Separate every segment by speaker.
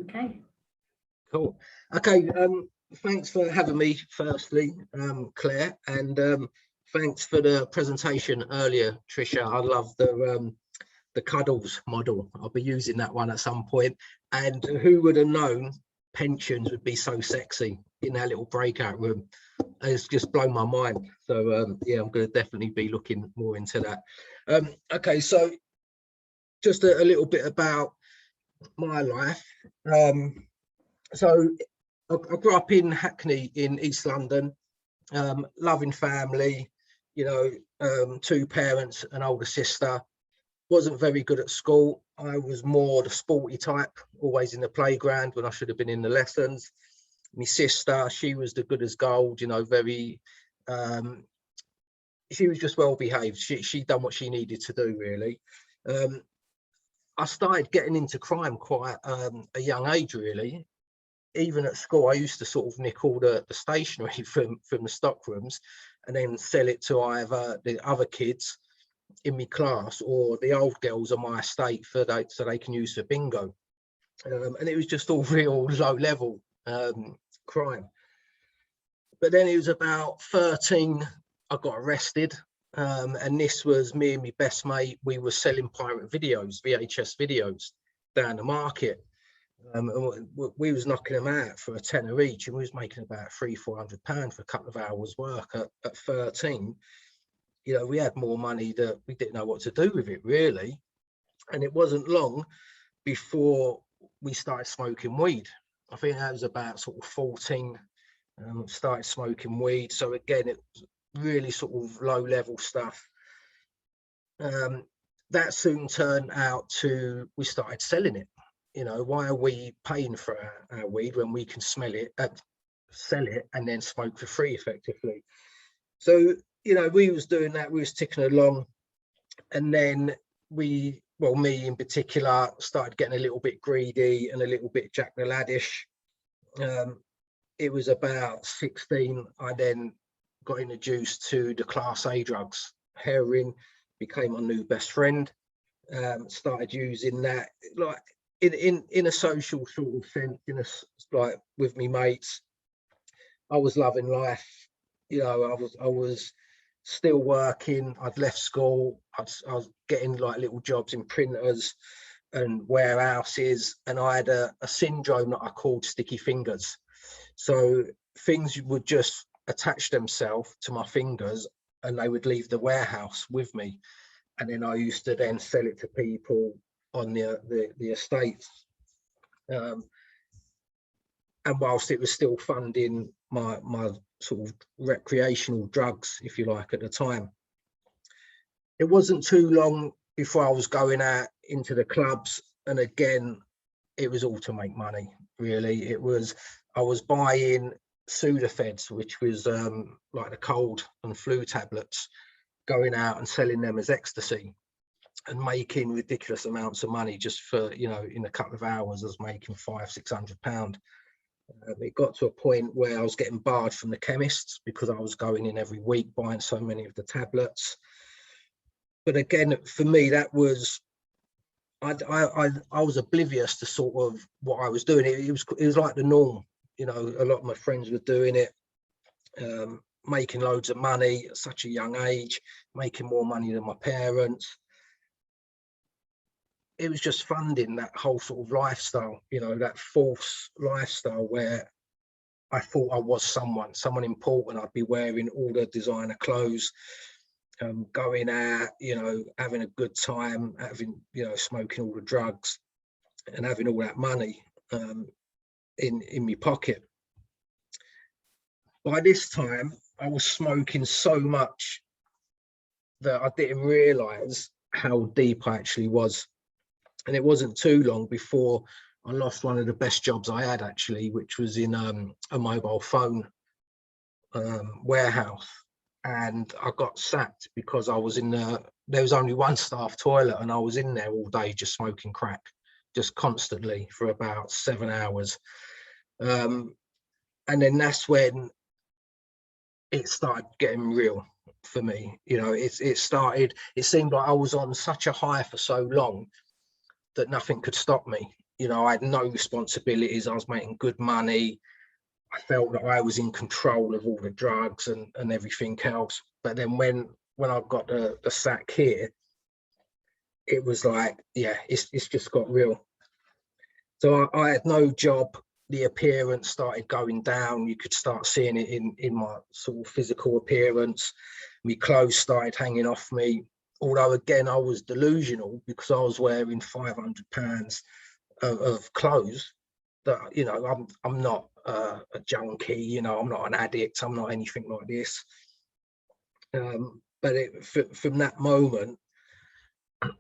Speaker 1: Okay.
Speaker 2: Cool. Okay. Thanks for having me, firstly, Claire, and thanks for the presentation earlier, Tricia. I love the cuddles model. I'll be using that one at some point. And who would have known pensions would be so sexy in our little breakout room? It's just blown my mind. So yeah, I'm going to definitely be looking more into that. Okay, so just a little bit about my life. So I grew up in Hackney in East London, loving family, you know, two parents, an older sister. Wasn't very good at school. I was more the sporty type, always in the playground when I should have been in the lessons. My sister, she was the good as gold, you know, very, she was just well behaved. She done what she needed to do, really. I started getting into crime quite a young age, really. Even at school, I used to sort of nick all the stationery from the stock rooms and then sell it to either the other kids in my class or the old girls on my estate so they can use for bingo. And it was just all real low level crime. But then it was about 13, I got arrested. And this was me and my best mate. We were selling pirate videos, VHS videos, down the market. And we was knocking them out for a tenner each, and we was making about £300-400 for a couple of hours work at 13. You know, we had more money that we didn't know what to do with it, really. And it wasn't long before we started smoking weed. I think that was about sort of 14, started smoking weed. So again, it was really sort of low level stuff. That soon turned out to, we started selling it. You know, why are we paying for our weed when we can smell it, sell it, and then smoke for free, effectively? So, you know, we was doing that, we was ticking along, and then me in particular, started getting a little bit greedy and a little bit Jack the Laddish. It was about 16, I then got introduced to the Class A drugs. Heroin became my new best friend. Started using that, like, in a social sort of sense, like with me mates. I was loving life. You know, I was still working. I'd left school. I was getting like little jobs in printers and warehouses, and I had a syndrome that I called sticky fingers. So things would just attach themselves to my fingers and they would leave the warehouse with me. And then I used to then sell it to people on the estates. And whilst it was still funding my sort of recreational drugs, if you like, at the time. It wasn't too long before I was going out into the clubs, and again, it was all to make money, really. I was buying Sudafeds, which was like the cold and flu tablets, going out and selling them as ecstasy and making ridiculous amounts of money just for, you know, in a couple of hours I was making £500-600. It got to a point where I was getting barred from the chemists because I was going in every week buying so many of the tablets. But again, for me, that was, I was oblivious to sort of what I was doing. It was like the norm. You know, a lot of my friends were doing it, making loads of money at such a young age, making more money than my parents. It was just funding that whole sort of lifestyle, you know, that false lifestyle where I thought I was someone important. I'd be wearing all the designer clothes, going out, you know, having a good time, you know, smoking all the drugs and having all that money in my pocket. By this time, I was smoking so much that I didn't realise how deep I actually was. And it wasn't too long before I lost one of the best jobs I had, actually, which was in a mobile phone warehouse. And I got sacked because I was there was only one staff toilet and I was in there all day just smoking crack, just constantly for about 7 hours. And then that's when it started getting real for me. You know, it seemed like I was on such a high for so long that nothing could stop me. You know, I had no responsibilities. I was making good money. I felt that I was in control of all the drugs and everything else. But then when I got the sack here, it was like, yeah, it's just got real. So I had no job. The appearance started going down. You could start seeing it in my sort of physical appearance. My clothes started hanging off me. Although again, I was delusional because I was wearing £500 of clothes. That, you know, I'm not a junkie. You know, I'm not an addict. I'm not anything like this. But from that moment,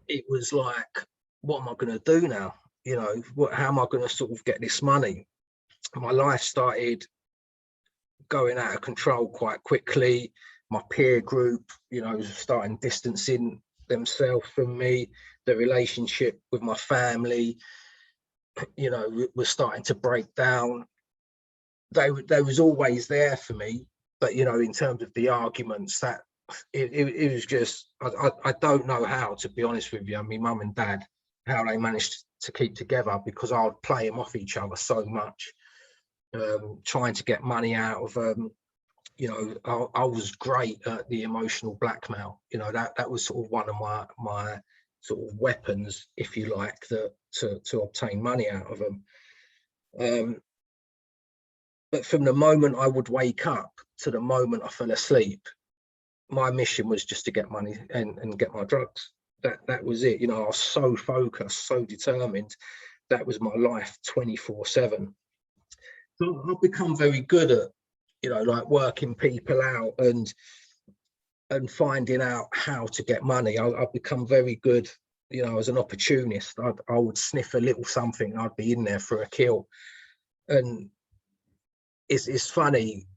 Speaker 2: it was like, what am I going to do now? You know, how am I going to sort of get this money? My life started going out of control quite quickly. My peer group, you know, starting distancing themselves from me. The relationship with my family, you know, was starting to break down. They was always there for me, but you know, in terms of the arguments, that it was just, I don't know how, to be honest with you. I mean, mum and dad, how they managed to keep together, because I would play them off each other so much, trying to get money out of you know, I was great at the emotional blackmail. You know, that was sort of one of my sort of weapons, if you like, to obtain money out of them. But from the moment I would wake up to the moment I fell asleep, my mission was just to get money and get my drugs. That was it. You know, I was so focused, so determined. That was my life 24/7. So I've become very good at, you know, like working people out and finding out how to get money. I've become very good, you know, as an opportunist. I would sniff a little something and I'd be in there for a kill. And it's funny,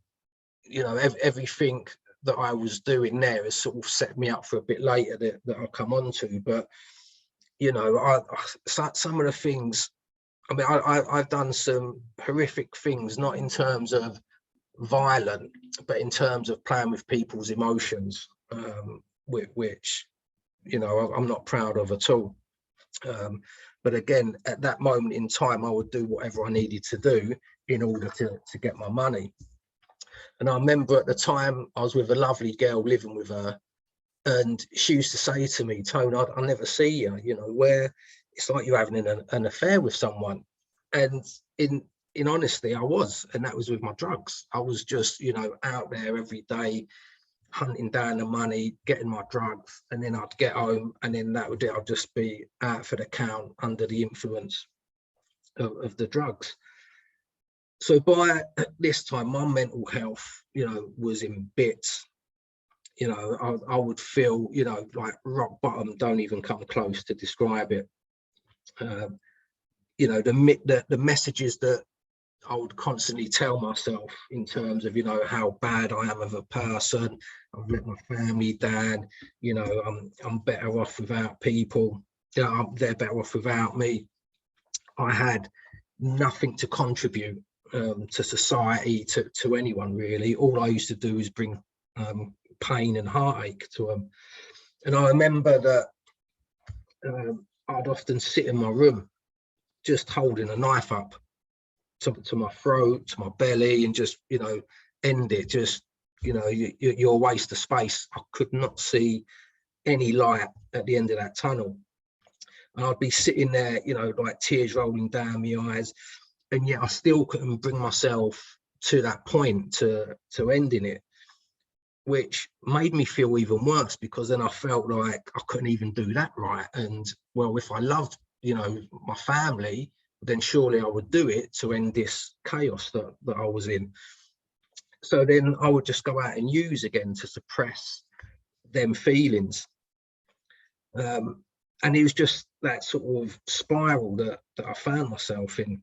Speaker 2: you know, everything that I was doing there has sort of set me up for a bit later that I'll come on to. But, you know, some of the things, I mean, I've done some horrific things, not in terms of violent, but in terms of playing with people's emotions, which, you know, I'm not proud of at all. But again, at that moment in time, I would do whatever I needed to do in order to get my money. And I remember at the time I was with a lovely girl, living with her, and she used to say to me, Tone, I'll never see you, you know, where it's like you're having an affair with someone. And in honesty, I was, and that was with my drugs. I was just, you know, out there every day, hunting down the money, getting my drugs, and then I'd get home, and then that would it. I'd just be out for the count under the influence of the drugs. So by this time, my mental health, you know, was in bits. You know, I would feel, you know, like rock bottom. Don't even come close to describe it. You know, the messages that I would constantly tell myself in terms of, you know, how bad I am of a person. I've let my family down. You know, I'm better off without people. You know, they're better off without me. I had nothing to contribute to society, to anyone really. All I used to do is bring pain and heartache to them. And I remember that I'd often sit in my room just holding a knife up to my throat, to my belly, and just, you know, end it. Just, you know, you're a waste of space. I could not see any light at the end of that tunnel. And I'd be sitting there, you know, like tears rolling down my eyes, and yet I still couldn't bring myself to that point to ending it, which made me feel even worse, because then I felt like I couldn't even do that right. And well, if I loved, you know, my family, then surely I would do it to end this chaos that I was in. So then I would just go out and use again to suppress them feelings. And it was just that sort of spiral that I found myself in.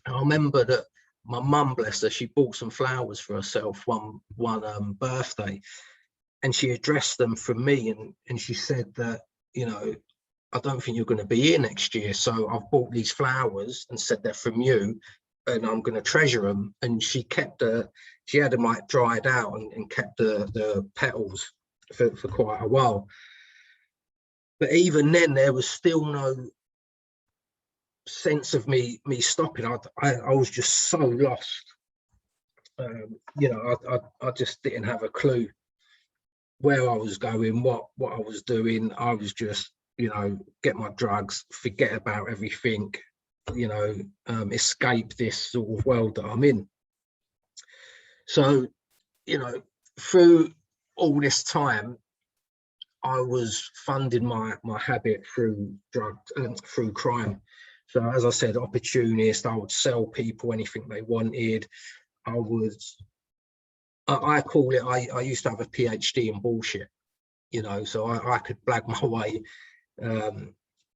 Speaker 2: I remember that my mum, bless her, she bought some flowers for herself one birthday, and she addressed them from me, and she said that, you know, I don't think you're going to be here next year, so I've bought these flowers and said they're from you, and I'm going to treasure them. And she kept she had them like dried out and kept the petals for quite a while. But even then, there was still sense of me stopping, I was just so lost. You know, I just didn't have a clue where I was going, what I was doing. I was just, you know, get my drugs, forget about everything, you know, escape this sort of world that I'm in. So, you know, through all this time, I was funding my habit through drugs and through crime. So as I said, opportunist, I would sell people anything they wanted. I call it, I used to have a PhD in bullshit, you know, so I could blag my way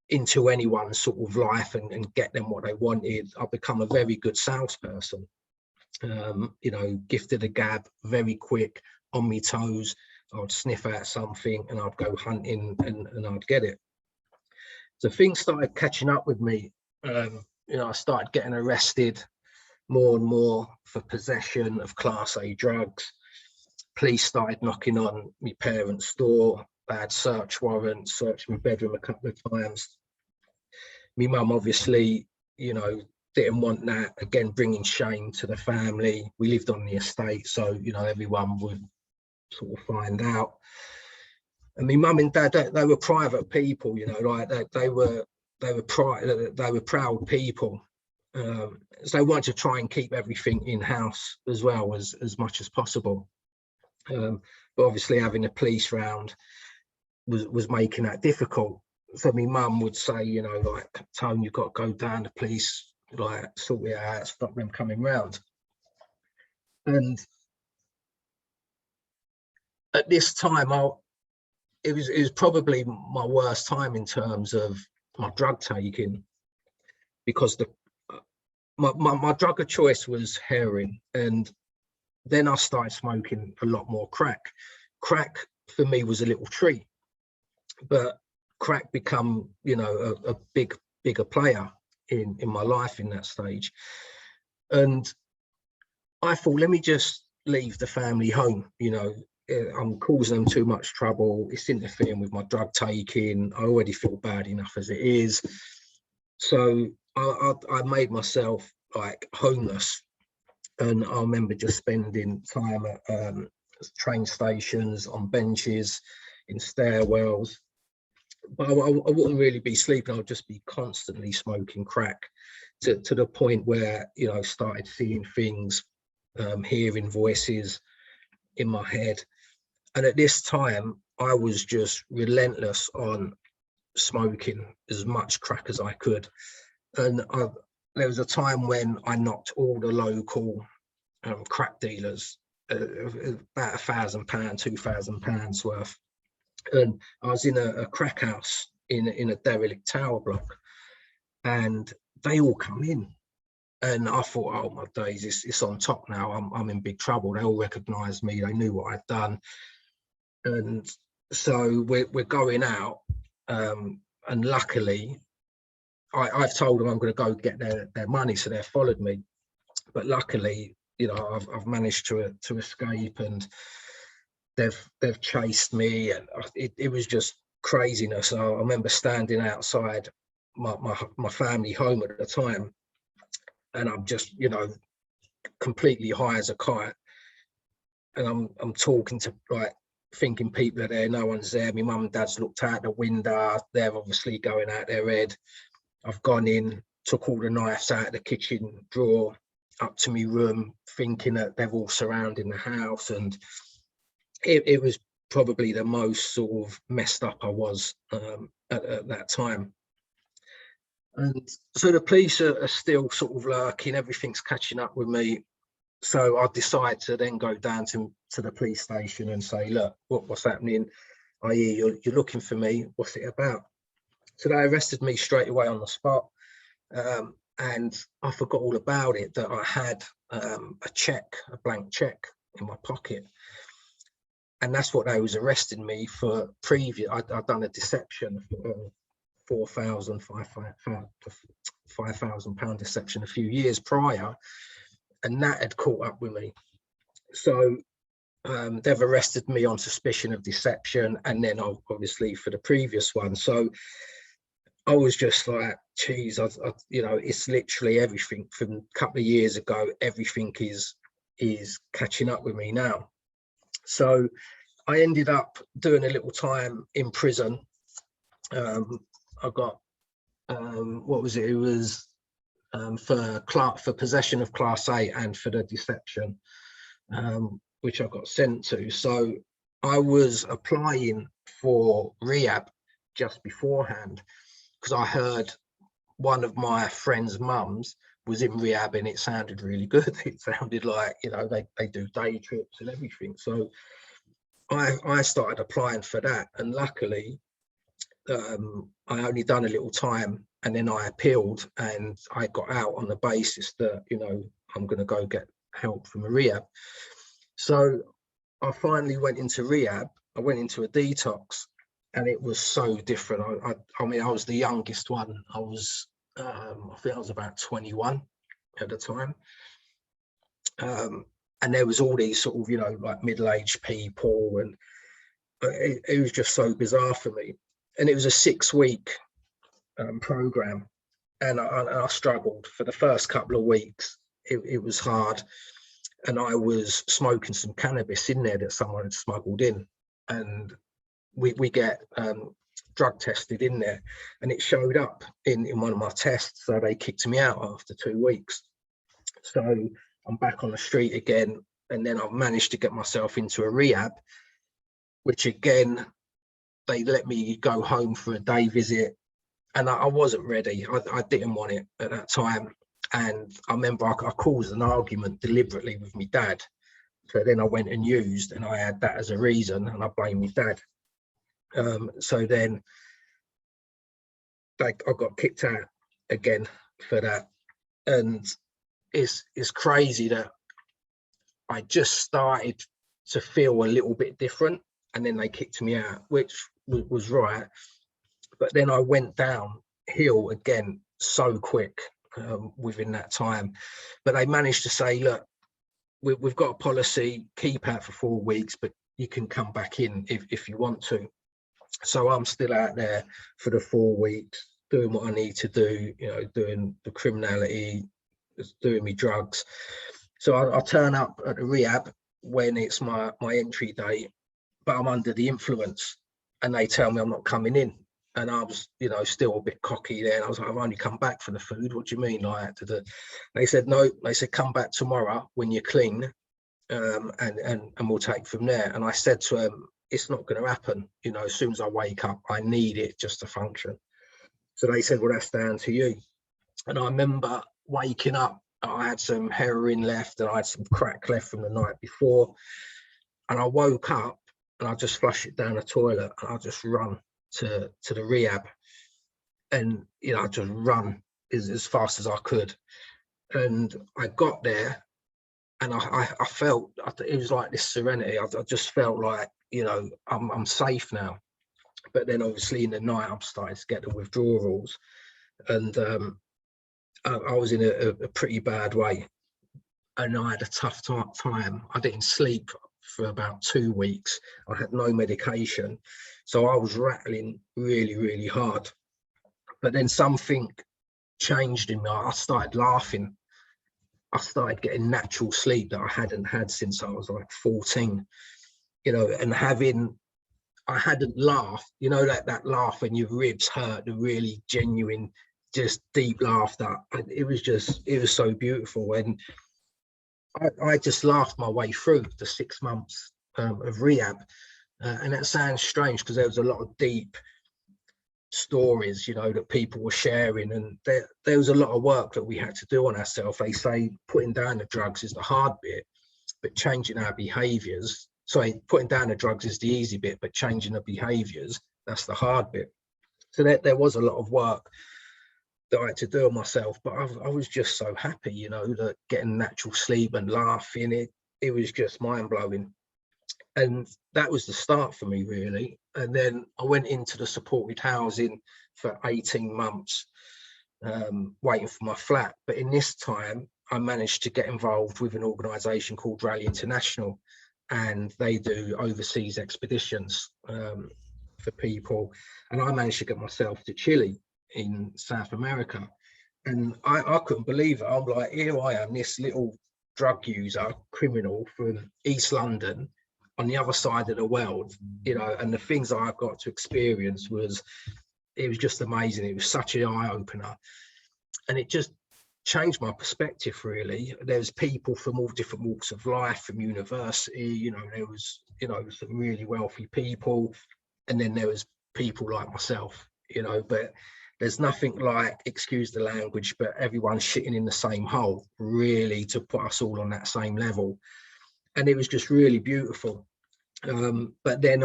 Speaker 2: into anyone's sort of life and get them what they wanted. I've become a very good salesperson, you know, gifted a gab, very quick, on my toes. I would sniff out something and I'd go hunting and I'd get it. So things started catching up with me. You know, I started getting arrested more and more for possession of Class A drugs. Police started knocking on my parents' door. They had search warrants, searched my bedroom a couple of times. My mum obviously, you know, didn't want that, again, bringing shame to the family. We lived on the estate, so, you know, everyone would sort of find out. And my mum and dad, they were private people, you know, like they were proud people. So they wanted to try and keep everything in house as well as much as possible. But obviously having the police round was making that difficult. So my mum would say, you know, like, Tone, you've got to go down, the police, like, sort it out, stop them coming round. And at this time, it was probably my worst time in terms of my drug taking, because my drug of choice was heroin, and then I started smoking a lot more crack. Crack for me was a little treat, but crack become, you know, a bigger player in my life in that stage. And I thought, let me just leave the family home, you know. I'm causing them too much trouble. It's interfering with my drug taking. I already feel bad enough as it is. So I made myself like homeless. And I remember just spending time at train stations, on benches, in stairwells. But I wouldn't really be sleeping. I would just be constantly smoking crack to the point where, you know, started seeing things, hearing voices in my head. And at this time, I was just relentless on smoking as much crack as I could. And there was a time when I knocked all the local crack dealers about £1,000, £2,000 worth. And I was in a crack house in a derelict tower block, and they all come in. And I thought, oh my days, it's on top now. I'm in big trouble. They all recognised me. They knew what I'd done. And so we're going out, and luckily I've told them I'm going to go get their money, so they've followed me. But luckily, you know, I've managed to escape, and they've chased me, and it was just craziness. I remember standing outside my family home at the time, and I'm just, you know, completely high as a kite, and I'm talking to, like, thinking people are there, no one's there. My mum and dad's looked out the window, they're obviously going out their head. I've gone in, took all the knives out of the kitchen drawer, up to my room, thinking that they're all surrounding the house. And it was probably the most sort of messed up I was at that time. And so the police are still sort of lurking, everything's catching up with me. So I decide to then go down to the police station and say, look, what's happening? I hear you're looking for me. What's it about? So they arrested me straight away on the spot. And I forgot all about it, that I had a blank check in my pocket. And that's what they was arresting me for. I'd done a deception for £5,000 deception a few years prior, and that had caught up with me. So they've arrested me on suspicion of deception, and then obviously for the previous one. So I was just like, geez, you know, it's literally everything from a couple of years ago. Everything is catching up with me now. So I ended up doing a little time in prison. I got what was it? It was for possession of Class A and for the deception, which I got sent to. So I was applying for rehab just beforehand, because I heard one of my friend's mums was in rehab and it sounded really good. It sounded like, you know, they do day trips and everything. So I started applying for that, and luckily I only done a little time, and then I appealed and I got out on the basis that, you know, I'm going to go get help from a rehab. So I finally went into rehab. I went into a detox, and it was so different. I mean, I was the youngest one. I was, I think I was about 21 at the time. And there was all these sort of, you know, like middle-aged people, and it was just so bizarre for me. And it was a 6-week program, and I struggled for the first couple of weeks. It was hard, and I was smoking some cannabis in there that someone had smuggled in, and we get drug tested in there, and it showed up in one of my tests, so they kicked me out after 2 weeks. So I'm back on the street again, and then I've managed to get myself into a rehab, which again, they let me go home for a day visit, and I wasn't ready. I didn't want it at that time. And I remember I caused an argument deliberately with my dad. So then I went and used, and I had that as a reason, and I blamed my dad. So then I got kicked out again for that. And it's crazy that I just started to feel a little bit different, and then they kicked me out, which was right. But then I went downhill again so quick within that time. But they managed to say, look, we've got a policy, keep out for 4 weeks, but you can come back in if you want to. So I'm still out there for the 4 weeks, doing what I need to do, you know, doing the criminality, doing me drugs. So I turn up at the rehab when it's my entry date, but I'm under the influence, and they tell me I'm not coming in. And I was, you know, still a bit cocky there. And I was like, I've only come back for the food. What do you mean I had to do? They said, no, they said, come back tomorrow when you're clean, and we'll take from there. And I said to them, it's not going to happen. You know, as soon as I wake up, I need it just to function. So they said, well, that's down to you. And I remember waking up, I had some heroin left, and I had some crack left from the night before. And I woke up, and I just flushed it down the toilet, and I just run to the rehab, and, you know, I just run as fast as I could. And I got there, and I felt, it was like this serenity. I just felt like, you know, I'm safe now. But then obviously in the night, I'm starting to get the withdrawals, and I was in a pretty bad way, and I had a tough time. I didn't sleep for about 2 weeks. I had no medication, so I was rattling really, really hard. But then something changed in me. I started laughing. I started getting natural sleep that I hadn't had since I was like 14, you know, and I hadn't laughed, you know, that laugh when your ribs hurt, the really genuine, just deep laughter. It was so beautiful. And I just laughed my way through the 6 months of rehab. And that sounds strange, because there was a lot of deep stories, you know, that people were sharing, and there was a lot of work that we had to do on ourselves. They say putting down the drugs is the hard bit, but changing our behaviors, sorry, putting down the drugs is the easy bit, but changing the behaviors, that's the hard bit. So there was a lot of work that I had to do on myself, but I was just so happy, you know, that getting natural sleep and laughing, it was just mind-blowing. And that was the start for me, really. And then I went into the supported housing for 18 months, waiting for my flat. But in this time, I managed to get involved with an organisation called Rally International, and they do overseas expeditions for people. And I managed to get myself to Chile. in South America. And I couldn't believe it. I'm like, here I am, this little drug user, criminal from East London on the other side of the world, you know, and the things I got to experience it was just amazing. It was such an eye-opener. And it just changed my perspective, really. There's people from all different walks of life, from university, you know, there was, you know, some really wealthy people. And then there was people like myself, you know, but there's nothing like, excuse the language, but everyone shitting in the same hole, really, to put us all on that same level. And it was just really beautiful. But then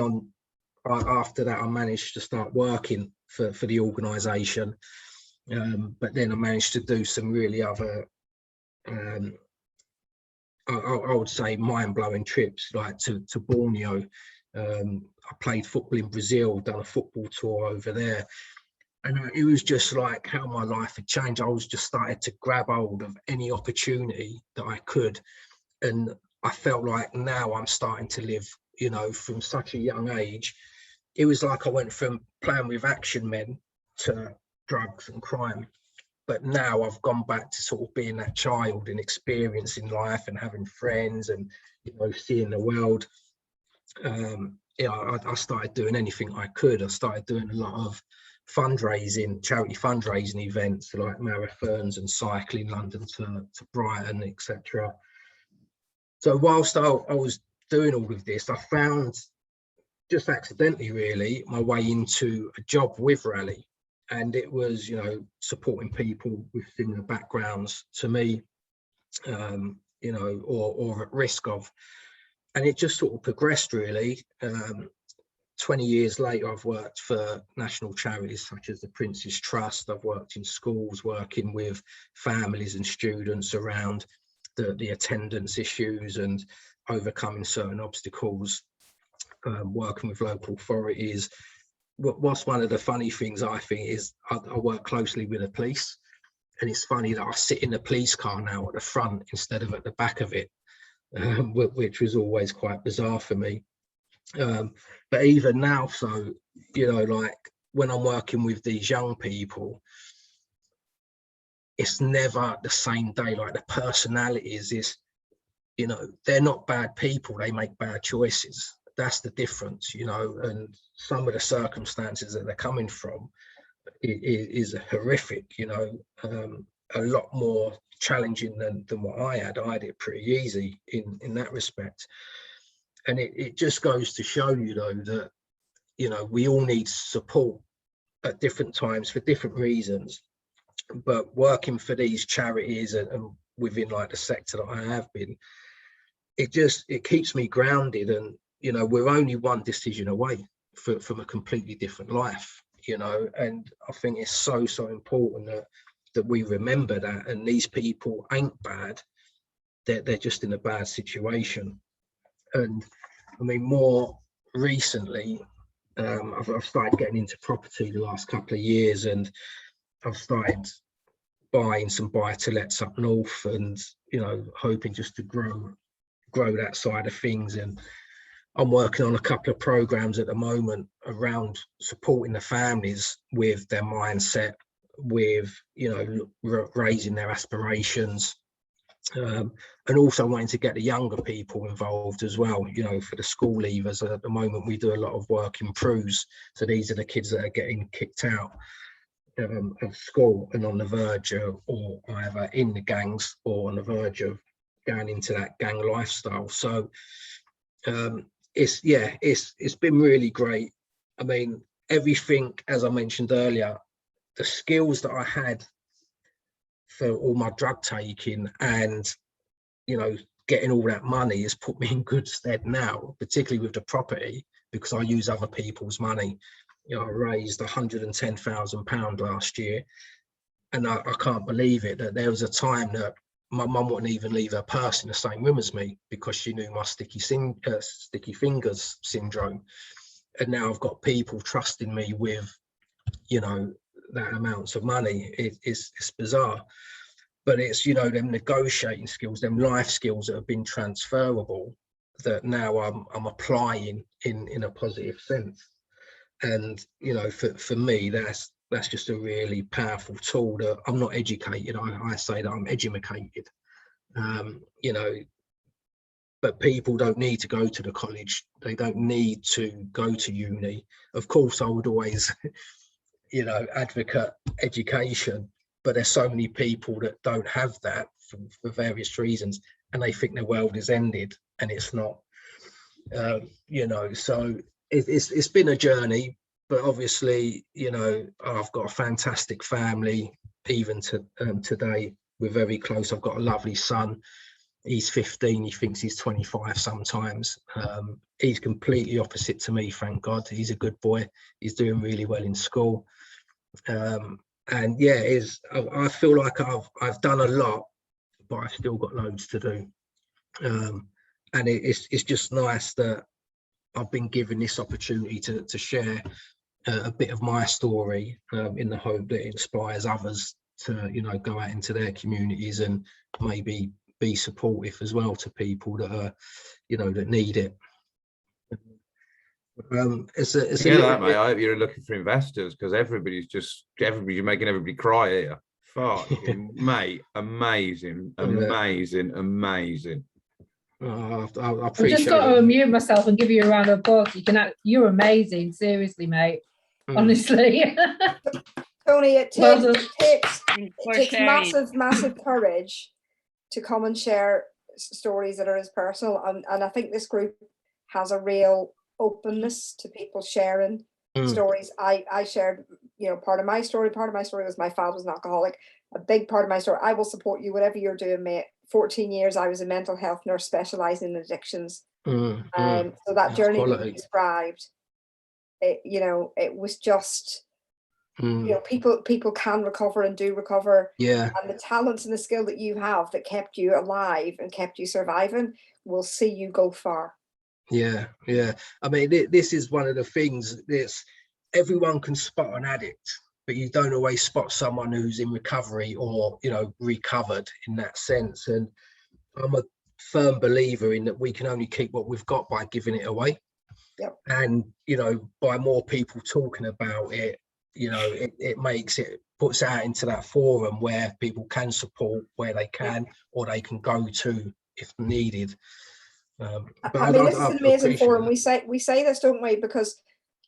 Speaker 2: after that, I managed to start working for the organisation. But then I managed to do some really other, I would say, mind-blowing trips, like to Borneo. I played football in Brazil, done a football tour over there. And it was just like how my life had changed. I was just started to grab hold of any opportunity that I could. And I felt like now I'm starting to live, you know, from such a young age. It was like I went from playing with action men to drugs and crime. But now I've gone back to sort of being that child and experiencing life and having friends and, you know, seeing the world. Yeah, I started doing anything I could. I started doing a lot of fundraising, charity fundraising events like marathons and cycling London to Brighton, etc. So whilst I was doing all of this, I found, just accidentally really, my way into a job with Rally. And it was, you know, supporting people with similar backgrounds to me, you know, or at risk of. And it just sort of progressed, really. 20 years later, I've worked for national charities such as the Prince's Trust. I've worked in schools, working with families and students around the attendance issues and overcoming certain obstacles, working with local authorities. What's one of the funny things I think is I work closely with the police, and it's funny that I sit in the police car now at the front instead of at the back of it, which was always quite bizarre for me. But even now, so, you know, like when I'm working with these young people, it's never the same day. Like the personalities is, you know, they're not bad people, they make bad choices. That's the difference, you know, and some of the circumstances that they're coming from is horrific, you know, a lot more challenging than what I had. I had it pretty easy in that respect. And it just goes to show you, though, that, you know, we all need support at different times for different reasons. But working for these charities and within like the sector that I have been, it keeps me grounded. And, you know, we're only one decision away from a completely different life, you know, and I think it's so important that we remember that. And these people ain't bad, they're just in a bad situation. And I mean, more recently, I've started getting into property the last couple of years, and I've started buying some buy-to-lets up north, and, you know, hoping just to grow that side of things. And I'm working on a couple of programs at the moment around supporting the families with their mindset, with, you know, raising their aspirations, and also wanting to get the younger people involved as well, you know, for the school leavers. At the moment, we do a lot of work in PRUs. So these are the kids that are getting kicked out of school and on the verge of, or either in the gangs or on the verge of going into that gang lifestyle. So it's been really great. I mean, everything, as I mentioned earlier, the skills that I had for all my drug taking and, you know, getting all that money has put me in good stead now, particularly with the property, because I use other people's money. You know, I raised £110,000 last year, and I can't believe it that there was a time that my mum wouldn't even leave her purse in the same room as me because she knew my sticky fingers syndrome. And now I've got people trusting me with, you know, that amounts of money. It's bizarre, but it's, you know, them negotiating skills, them life skills that have been transferable, that now I'm applying in a positive sense. And, you know, for me, that's that's just a really powerful tool. That I'm not educated. I say that I'm educated. You know, but people don't need to go to the college. They don't need to go to uni. Of course, I would always, you know, advocate education, but there's so many people that don't have that for various reasons, and they think their world is ended, and it's not. You know, so it's been a journey, but obviously, you know, I've got a fantastic family. Even to today, we're very close. I've got a lovely son. He's 15. He thinks he's 25 sometimes. He's completely opposite to me, thank God. He's a good boy. He's doing really well in school. And yeah, I feel like I've done a lot, but I've still got loads to do. And it's just nice that I've been given this opportunity to share a bit of my story, in the hope that it inspires others to, you know, go out into their communities and maybe be supportive as well to people that are, you know, that need it. It's
Speaker 1: that, mate. I hope you're looking for investors, because everybody's making everybody cry here. Fucking mate, amazing.
Speaker 2: I
Speaker 3: I've just got to unmute myself and give you a round of applause. You're amazing, seriously, mate. Honestly.
Speaker 4: Tony, it takes massive courage to come and share stories that are as personal, and I think this group has a real openness to people sharing stories. I shared, you know, part of my story was my father was an alcoholic. A big part of my story, I will support you whatever you're doing, mate. 14 years I was a mental health nurse specializing in addictions. So that journey that you described, you know, it was just, you know, people can recover and do recover. And the talents and the skill that you have that kept you alive and kept you surviving will see you go far. I mean, this is one of the things. Everyone can spot an addict, but you don't always spot someone who's in recovery or, you know, recovered in that sense. And I'm a firm believer in that we can only keep what we've got by giving it away. And, you know, by more people talking about it, you know, it puts out into that forum where people can support where they can, or they can go to if needed. I mean, this is an amazing forum. We say this, don't we? Because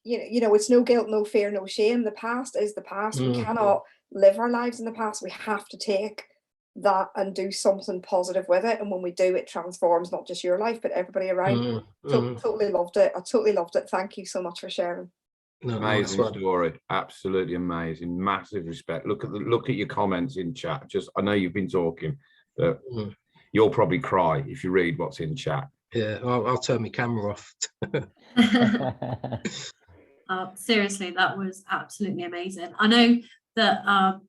Speaker 4: you know, it's no guilt, no fear, no shame. The past is the past. We cannot live our lives in the past. We have to take that and do something positive with it. And when we do, it transforms not just your life, but everybody around. Totally loved it. I totally loved it. Thank you so much for sharing.
Speaker 1: Amazing story. Absolutely amazing. Massive respect. Look at your comments in chat. I know you've been talking, but you'll probably cry if you read what's in chat.
Speaker 2: Yeah, I'll turn my camera off.
Speaker 5: Seriously, that was absolutely amazing. I know that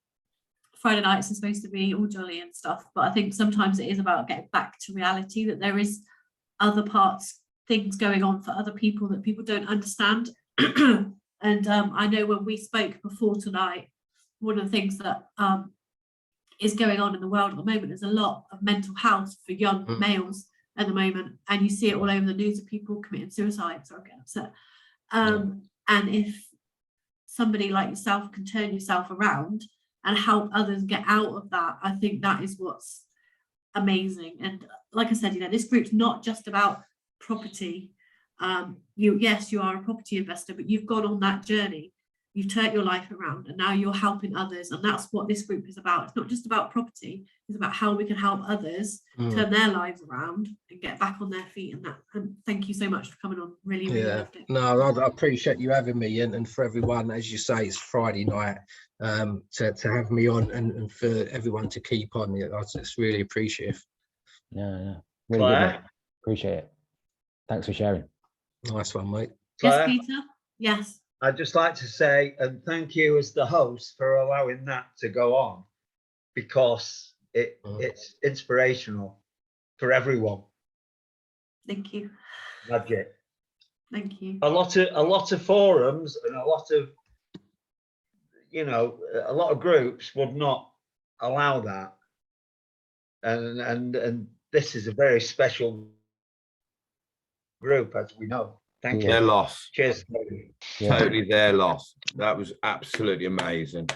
Speaker 5: Friday nights are supposed to be all jolly and stuff, but I think sometimes it is about getting back to reality, that there is other things going on for other people that people don't understand. And I know when we spoke before tonight, one of the things that is going on in the world at the moment is a lot of mental health for young males at the moment, and you see it all over the news of people committing suicide or getting upset. And if somebody like yourself can turn yourself around and help others get out of that, I think that is what's amazing. And like I said, you know, this group's not just about property. Yes, you are a property investor, but you've gone on that journey. You've turned your life around, and now you're helping others, and that's what this group is about. It's not just about property, it's about how we can help others turn their lives around and get back on their feet. And thank you so much for coming on. Really loved it.
Speaker 2: No, I appreciate you having me, and for everyone, as you say, it's Friday night, to have me on, and for everyone to keep on. It's really appreciative.
Speaker 6: Really good, mate. Appreciate it. Thanks for sharing.
Speaker 2: Nice one, mate.
Speaker 5: Yes, Peter. Yes.
Speaker 7: I'd just like to say, and thank you as the host for allowing that to go on, because it's inspirational for everyone.
Speaker 5: Thank you.
Speaker 7: Magic.
Speaker 5: Thank you.
Speaker 7: A lot of forums and a lot of, you know, a lot of groups would not allow that, and this is a very special group, as we know. Thank
Speaker 1: Their
Speaker 7: you.
Speaker 1: loss.
Speaker 7: Cheers.
Speaker 6: Yeah.
Speaker 1: Totally their loss. That was absolutely amazing.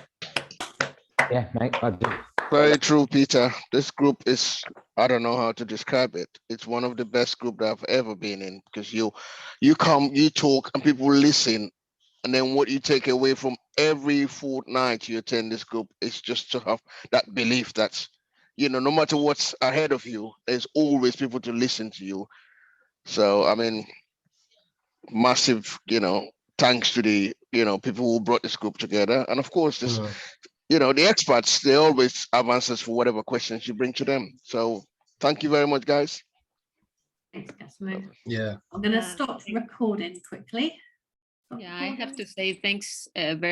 Speaker 6: Yeah, mate. I do.
Speaker 8: Very true, Peter. This group is, I don't know how to describe it. It's one of the best group that I've ever been in, because you come, you talk, and people listen. And then what you take away from every fortnight you attend this group is just to have that belief that, you know, no matter what's ahead of you, there's always people to listen to you. So, I mean, massive, you know, thanks to the, you know, people who brought this group together. And of course, this, you know, the experts, they always have answers for whatever questions you bring to them. So thank you very much, guys.
Speaker 5: Thanks, Cosmo.
Speaker 2: Yeah.
Speaker 5: I'm going to stop recording quickly.
Speaker 9: Yeah, I have to say thanks very